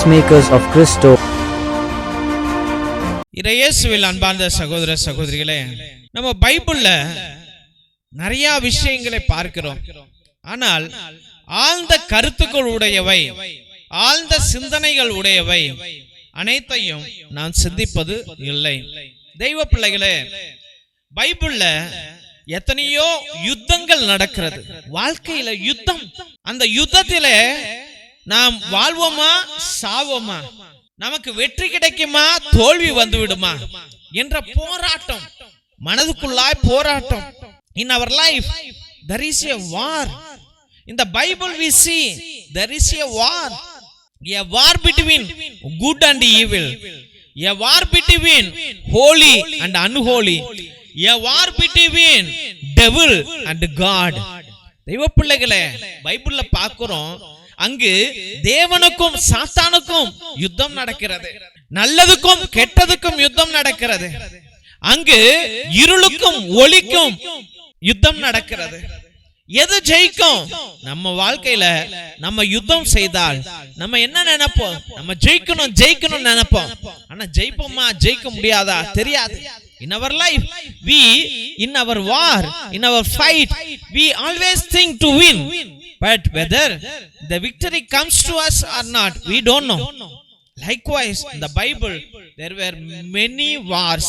Peacemakers of Christo. இயேசுவில் அன்பார்ந்த சகோதர சகோதரிகளே, நம்ம பைபிள்ல நிறைய விஷயங்களை பார்க்கிறோம். ஆனால் ஆழ்ந்த கருத்துக்கள் உடையவை, ஆழ்ந்த சிந்தனைகள் உடையவை அனைத்தையும் நான் சிந்திப்பது இல்லை. தெய்வ பிள்ளைகளே, பைபிள்ல எத்தனையோ யுத்தங்கள் நடக்கிறது. வாழ்க்கையில யுத்தம். அந்த யுத்தத்திலே நாம் வாழ்வோமா சாவோமா, நமக்கு வெற்றி கிடைக்குமா தோல்வி வந்து விடுமா என்ற போராட்டம், மனதுக்குள்ளாய் போராட்டம். In our life there is a war. In the Bible we see there is a war between good and evil, a war between holy and unholy, a war between devil and God. தெய்வ பிள்ளைகளே, பைபிள்ல பார்க்கிறோம், அங்கு தேவனுக்கும் சாத்தானுக்கும் யுத்தம் நடக்கிறது, நல்லதுக்கும் கெட்டதுக்கும் யுத்தம் நடக்கிறது. அங்கு இருளுக்கும் ஒளிக்கும் யுத்தம் நடக்கிறது. எது ஜெயிக்கும்? நம்ம வாழ்க்கையில நம்ம யுத்தம் செய்தால் நம்ம என்ன நினைப்போம்? நம்ம ஜெயிக்கணும் ஜெயிக்கணும் நினைப்போம். ஆனா ஜெயிப்போமா ஜெயிக்க முடியாதா தெரியாது. In our life, in our war, in our fight, we always think to win. But whether the victory comes to us or not, we don't know. Likewise, in the Bible, there were many wars.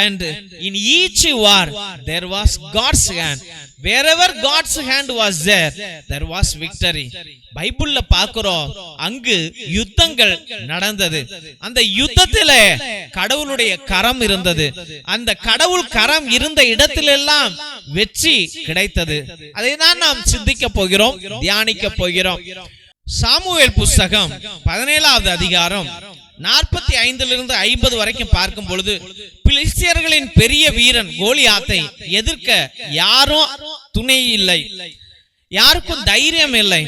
And in each war, there was God's hand. Wherever God's hand was there was victory. பைபிள்ல பார்க்கிறோம், அங்கு யுத்தங்கள் நடந்தது. அந்த யுத்தத்திலே கடவுளுடைய கரம் இருந்தது. அந்த கடவுள் கரம் இருந்த இடத்திலெல்லாம் வெற்றி கிடைத்தது. அதை தான் நாம் சிந்திக்க போகிறோம், தியானிக்க போகிறோம். சாமுவேல் புஸ்தகம் 17வது அதிகாரம் 45 50 வரைக்கும் பார்க்கும் பொழுது, பிலிஸ்தியர்களின் பெரிய வீரன் கோலியாத்தை எதிர்க்க யாரும் துணை இல்லை, யாருக்கும் தைரியம் இல்லை.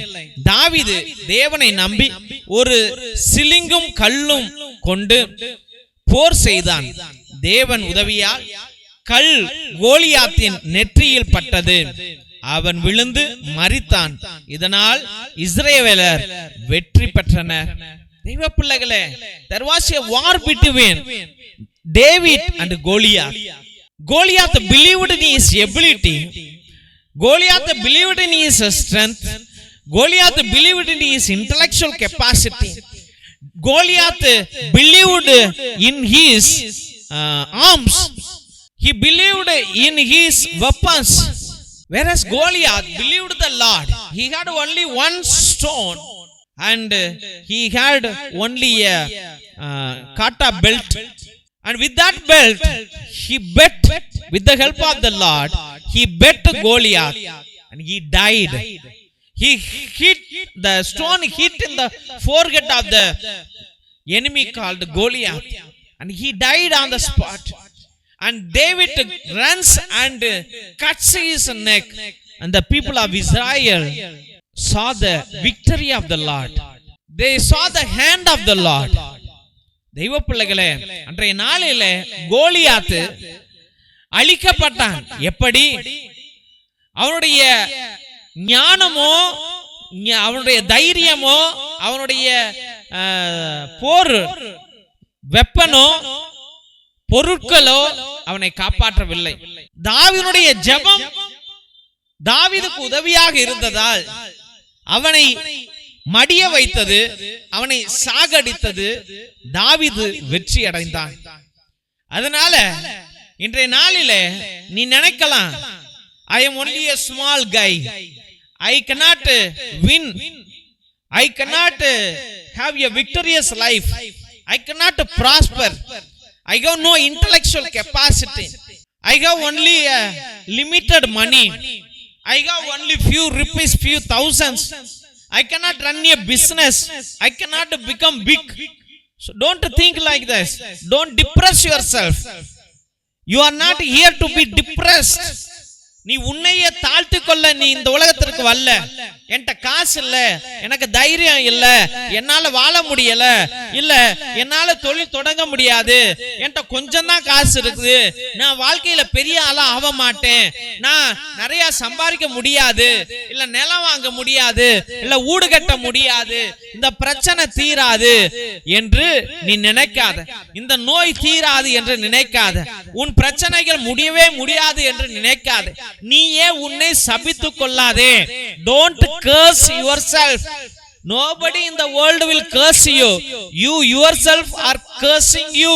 தாவீது தேவனை நம்பி ஒரு சிலிங்கும் கல்லும் கொண்டு போர் செய்தான். தேவன் உதவியால் கல் கோலியாத்தின் நெற்றியில் பட்டது, அவன் விழுந்து மரித்தான். இதனால் இஸ்ரவேலர் வெற்றி பெற்றனர். தெய்வ பிள்ளைகளே, there was a war between David and Goliath. Goliath believed in his ability. Goliath believed in his strength. Goliath believed in his intellectual capacity. Goliath believed in his arms. He believed in his weapons. Whereas Goliath believed the Lord. He had only one stone and he had only a kata belt. And with that belt, he bet, with the help of the Lord, he bet Goliath and he died. He hit, the stone hit in the forehead of the enemy called Goliath, and he died on the spot. And David runs and cuts his neck, and the people of Israel saw the victory of the Lord. They saw the hand of the Lord. தெய்வ பிள்ளைகளே, அன்றைய நாளிலே கோலியாத்து அழிக்கப்பட்டான். எப்படி? அவனுடைய ஞானமோ, அவனுடைய தைரியமோ, அவனுடைய போர் வெப்பனோ பொருட்களோ அவனை காப்பாற்றவில்லை. தாவீதுடைய ஜெபம் தாவீதுக்கு உதவியாக இருந்ததால் அவனை மடிய வைத்தது, அவனை சாகடித்தது. தாவீது வெற்றி அடைந்தான். அதனால இன்றைய நாளிலே நீ நினைக்கலாம், I am only a small guy, I cannot win, I cannot have a victorious life, I cannot prosper, I have no intellectual capacity, I have only limited money, I have only few rupees, few thousands, I cannot run a business, I cannot become big. So don't think like this. Don't depress yourself. You are not here to be depressed. நீ உன்னையே தாழ்த்திக் கொள்ள நீ இந்த உலகத்திற்கு வரல. என்கிட்ட காசு இல்ல, எனக்கு தைரியம் இல்ல, என்னால வாழ முடியல, இல்ல என்னால தொழில் தொடங்க முடியாது, என்கிட்ட கொஞ்சம் தான் காசு இருக்குது, நான் வாழ்க்கையில பெரிய ஆளா ஆக மாட்டேன், நான் நிறைய சம்பாதிக்க முடியாது, இல்ல நிலம் வாங்க முடியாது, இல்ல வீடு கட்ட முடியாது, இந்த பிரச்சனை தீராது என்று நீ நினைக்காத, இந்த நோய் தீராது என்று நினைக்காத, உன் பிரச்சனைகள் முடியவே முடியாது என்று நினைக்காத, நீயே உன்னை சபித்துக் கொள்ளாதே. Don't curse yourself. Nobody in the world will curse you. You yourself are cursing you.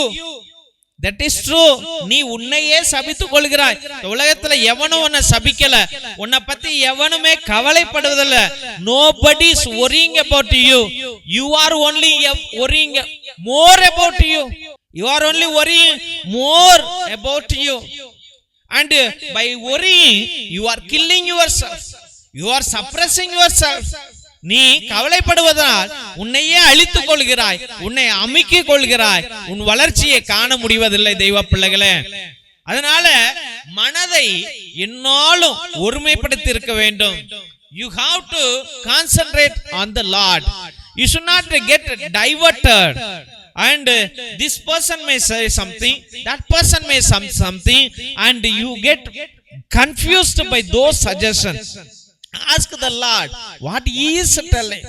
That is true. நீ உன்னையே சபித்துக் கொள்கிறாய். உலகத்துல எவனும் உன்னை சபிக்கல, உன்னை பத்தி எவனுமே கவலைப்படுவதில்ல. Nobody is worrying about you. You are only worrying more about you. You are only worrying more about you. And by worrying you are killing yourself. You are suppressing yourself. நீ கவலைப்படுவதால் உன்னையே அழித்துக் கொள்கிறாய், உன்னை அமுக்கிக் கொள்கிறாய், உன் வளர்ச்சியை காண முடிவதில்லை தெய்வ பிள்ளைகளே. அதனால மனதை என்னாலும் ஒருமைப்படுத்தி இருக்க வேண்டும். You have to concentrate on the Lord. You should not get diverted. And this person may say something, that person may say something, and you get confused by those suggestions. Ask the Lord what he is telling.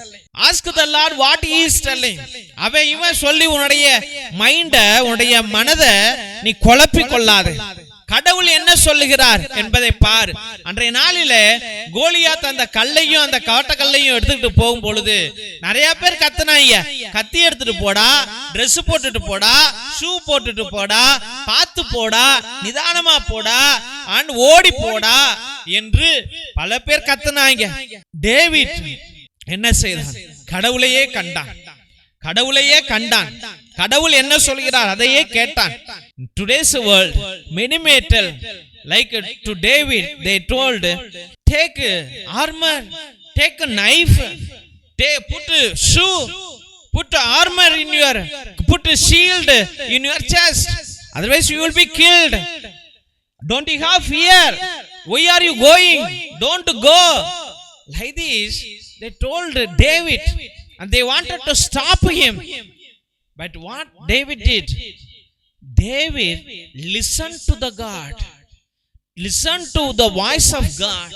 Ask the Lord what he is telling. அவன் இவன் சொல்லி உன்னுடைய மைண்ட, உன்னுடைய மனதை நீ குழப்பிக் கொள்ளாதே. கடவுள் என்ன சொல்லுகிறார் என்பதை பார். அன்றைய நாளிலே கோலியாத் அந்த கல்லையும் அந்த காட்டக்கல்லையும் எடுத்துக்கிட்டு போகும் பொழுது நிறைய பேர் கத்துனாங்க, கத்தி எடுத்துட்டு போடா, Dress போட்டுட்டு போடா, ஷூ போட்டுட்டு போடா, பார்த்து போடா, நிதானமா போடா, அண்ட் ஓடி போடா என்று பல பேர் கத்துனாங்க. டேவிட் என்ன செய்தான்? கடவுளையே கண்டான், கடவுளையே கண்டான். கடவுள் என்ன சொல்கிறார் அதையே கேட்டான். Today's world many may tell, like to David they told, take armor, take a knife, put shoe, put armor in your, put a shield in your chest, otherwise you will be killed. Don't you have fear? Why are you going? Don't go. Like this they told David, and they wanted to stop him. But what David did? David listened to the God. Listen to the voice of God.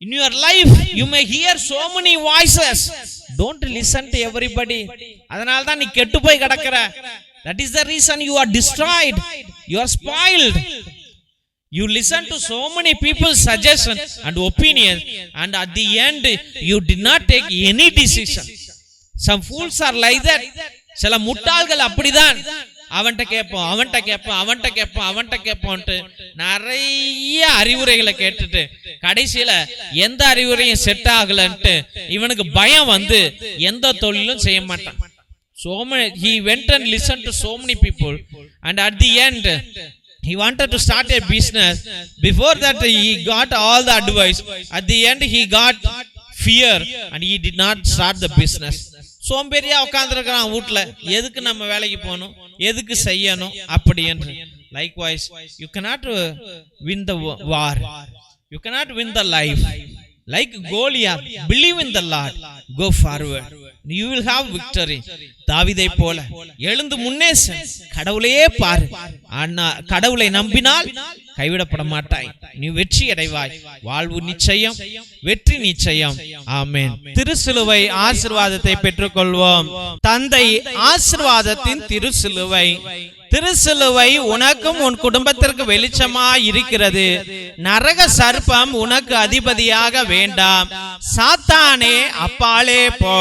In your life you may hear so many voices. Don't listen to everybody. அதனால தான் நீ கெட்டு போய் கிடக்குற. That is the reason you are destroyed. You are spoiled. You listen to so many people's suggestions and opinions, and at the end you did not take any decision. Some fools are like that. சில முட்டாள்கள் அப்படிதான். அவன்கிட்ட கேட்போம், அவன்கிட்ட கேட்போம், அவன்கிட்ட கேட்போம், அவன்கிட்ட கேட்போன்ட்டு நிறைய அறிவுரைகளை கேட்டுட்டு கடைசியில எந்த அறிவுரையும் செட் ஆகலன்ட்டு இவனுக்கு பயம் வந்து எந்த தொழிலும் செய்ய மாட்டான். So many, he went and listened to so many people, and at the end he wanted to start a business. Before that he got all the advice. At the end he got fear and he did not start the business. சோம்பேறியா உட்கார்ந்துருக்கிறான் வீட்டுல, எதுக்கு நம்ம வேலைக்கு போகணும், எதுக்கு செய்யணும் அப்படி என்று. Likewise you cannot win the war, you cannot win the life. Like Goliath, believe in the Lord, go forward, you will have victory. தாவீதை போல எழுந்து முன்னே செல், கடவுளையே பாரு. கடவுளை நம்பினால் கைவிடப்பட மாட்டாய், நீ வெற்றி அடைவாய், வாழ்வு நிச்சயம், வெற்றி நிச்சயம். ஆமென். திருசிலுவை ஆசீர்வாதத்தை பெற்றுக்கொள்வோம். தந்தை ஆசீர்வாதத்தின் திருசிலுவை. திருசிலுவை உனக்கும் உன் குடும்பத்திற்கு வெளிச்சமாய் இருக்கிறது. நரக சர்ப்பம் உனக்கு அதிபதியாக வேண்டாம். சாத்தானே அப்பாலே போ.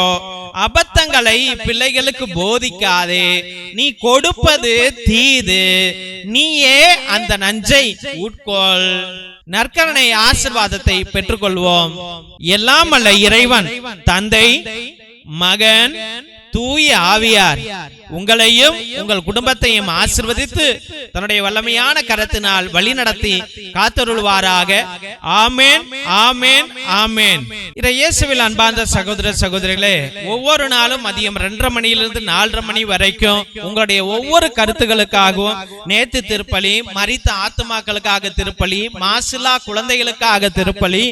அபத்தங்களை பிள்ளைகளுக்கு போதிக்காதே. நீ கொடுப்பது தீது, நீயே அந்த நஞ்சை உட்கொள். நற்கருணை ஆசீர்வாதத்தை பெற்றுக்கொள்வோம். எல்லாம் வல்ல இறைவன் தந்தை, மகன், தூய ஆவியார் உங்களையும் உங்கள் குடும்பத்தையும் ஆசீர்வதித்து தன்னுடைய வல்லமையான கரத்தினால் வழிநடத்தி காத்தருள்வாராக. ஆமென், ஆமென், ஆமென். இயேசுவில் அன்பார்ந்த சகோதர சகோதரிகளே, ஒவ்வொரு நாளும் மதியம் 2:30 மணியிலிருந்து 4:30 மணி வரைக்கும் உங்களுடைய ஒவ்வொரு கருத்துக்களுக்காகவும் நேத்து திருப்பலி, மரித்த ஆத்துமாக்களுக்காக திருப்பலி, மாசிலா குழந்தைகளுக்காக திருப்பலி,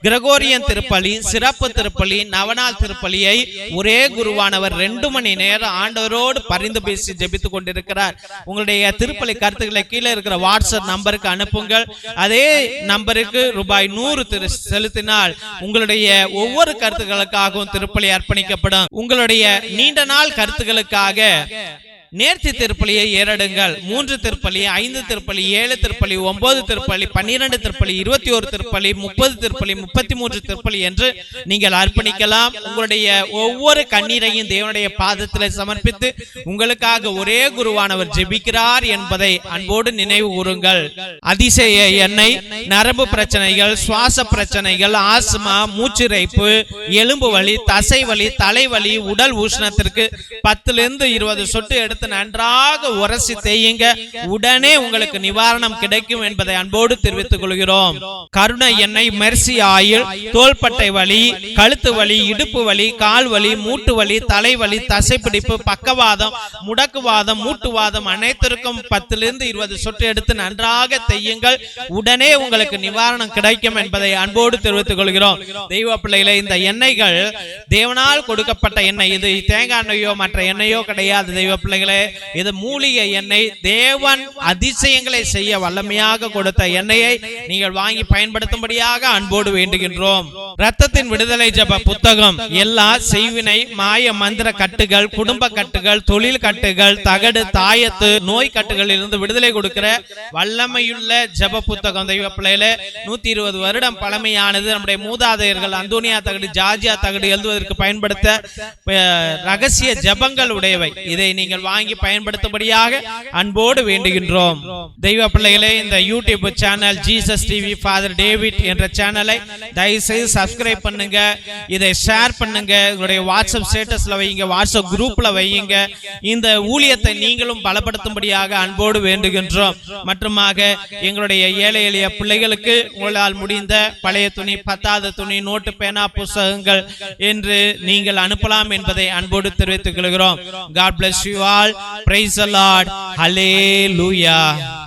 கிரகோரியன் திருப்பலி, சிறப்பு திருப்பலி, நவநாள் திருப்பலியை ஒரே குருவானவர் 2 மணி நேரம் ஆண்டவரோடு பரிந்து பேசி ஜெபித்துக் கொண்டிருக்கிறார். உங்களுடைய திருப்பலி கருத்துக்களை கீழே இருக்கிற வாட்ஸ்அப் நம்பருக்கு அனுப்புங்கள். அதே நம்பருக்கு ரூபாய் 100 செலுத்தினால் உங்களுடைய ஒவ்வொரு கருத்துக்களுக்காகவும் திருப்பலி அர்ப்பணிக்கப்படும். உங்களுடைய நீண்ட நாள் கருத்துக்களுக்காக நேர்த்தி திருப்பலியை ஏறடுங்கள். 3 திருப்பலி, 5 திருப்பலி, 7 திருப்பலி, 9 திருப்பலி, 12 திருப்பலி, 21 திருப்பலி, 30 திருப்பலி, 33 திருப்பலி என்று நீங்கள் அர்ப்பணிக்கலாம். உங்களுடைய ஒவ்வொரு கண்ணீரையும் தேவனுடைய பாதத்தில் சமர்ப்பித்து உங்களுக்காக ஒரே குருவானவர் ஜெபிக்கிறார் என்பதை அன்போடு நினைவு கூறுங்கள். அதிசய எண்ணெய், நரம்பு பிரச்சனைகள், சுவாச பிரச்சனைகள், ஆஸ்மா, மூச்சிறைப்பு, எலும்பு வலி, தசை வலி, தலைவலி, உடல் உஷ்ணத்திற்கு 10 to 20 சொட்டு எடுத்து நன்றாக உரசி தேயுங்க. உடனே உங்களுக்கு நிவாரணம் கிடைக்கும் என்பதை அன்போடு தெரிவித்துக் கொள்கிறோம். கருணை எண்ணெய், மெர்சி ஆயில், தோள்பட்டை வலி, கழுத்து வலி, இடுப்பு வலி, கால் வலி, மூட்டு வலி, தலைவலி, தசைப்பிடிப்பு, பக்கவாதம், முடக்குவாதம், மூட்டுவாதம் அனைத்திற்கும் 10 to 20 சொட்டு எடுத்து நன்றாக தேயுங்கள். உடனே உங்களுக்கு நிவாரணம் கிடைக்கும் என்பதை அன்போடு தெரிவித்துக் கொள்கிறோம். தெய்வ பிள்ளைகளே, இந்த எண்ணெய்கள் தேவனால் கொடுக்கப்பட்ட எண்ணெய். இது தேங்காய் எண்ணெயோ மற்ற எண்ணெயோ கிடையாது. தெய்வ பிள்ளைகளே, இது மூலிகை எண்ணெய். தேவன் அதிசயங்களை செய்ய வல்லமையாக கொடுத்த எண்ணெயை நீங்கள் வாங்கி பயன்படுத்தும்படியாக அன்போடு வேண்டுகின்றோம். இரத்தத்தின் விடுதலை ஜெப புத்தகம் எல்லா செய்வினை, மாய மந்திர கட்டுகள், குடும்ப கட்டுகள், தொழில் கட்டுகள், தகடு, தாயத்து, நோய் கட்டுகளில் இருந்து விடுதலை கொடுக்கிற வல்லமையுள்ள ஜெப புத்தகம். தெய்வ பிள்ளைகளே, 120 வருடம் பழமையானது. நம்முடைய மூதாதையர்கள் அந்தோனியா தகடு, ஜார்ஜியா தகடு எழுதுவதற்கு பயன்படுத்த ரகசிய ஜெபங்கள் உடையவை. இதை நீங்கள் வாங்கி பயன்படுத்தும்படியாக அன்போடு வேண்டுகின்றோம். தெய்வ பிள்ளைகளே, இந்த YouTube channel Jesus TV father David என்ற சேனலை தயவுசெய்து சப்ஸ்கிரைப் பண்ணுங்க. இதை ஷேர் பண்ணுங்க. உங்களுடைய வாட்ஸ்அப் ஸ்டேட்டஸ்ல வையுங்க, வாட்ஸ்அப் குரூப்ல வையுங்க. இந்த ஊழியத்தை நீங்களும் பலப்படுத்தும்படியாக அன்போடு வேண்டுகின்றோம். மற்றுமாக எங்களுடைய ஏழை எளிய பிள்ளைகளுக்கு உங்களால் முடிந்த பழைய துணி, பத்தாவது துணி, நோட்டு, பேனா, புத்தகங்கள் என்று நீங்கள் அனுப்பலாம் என்பதை அன்போடு தெரிவித்துக் கொள்கிறோம். God bless you all. Praise the Lord. Hallelujah.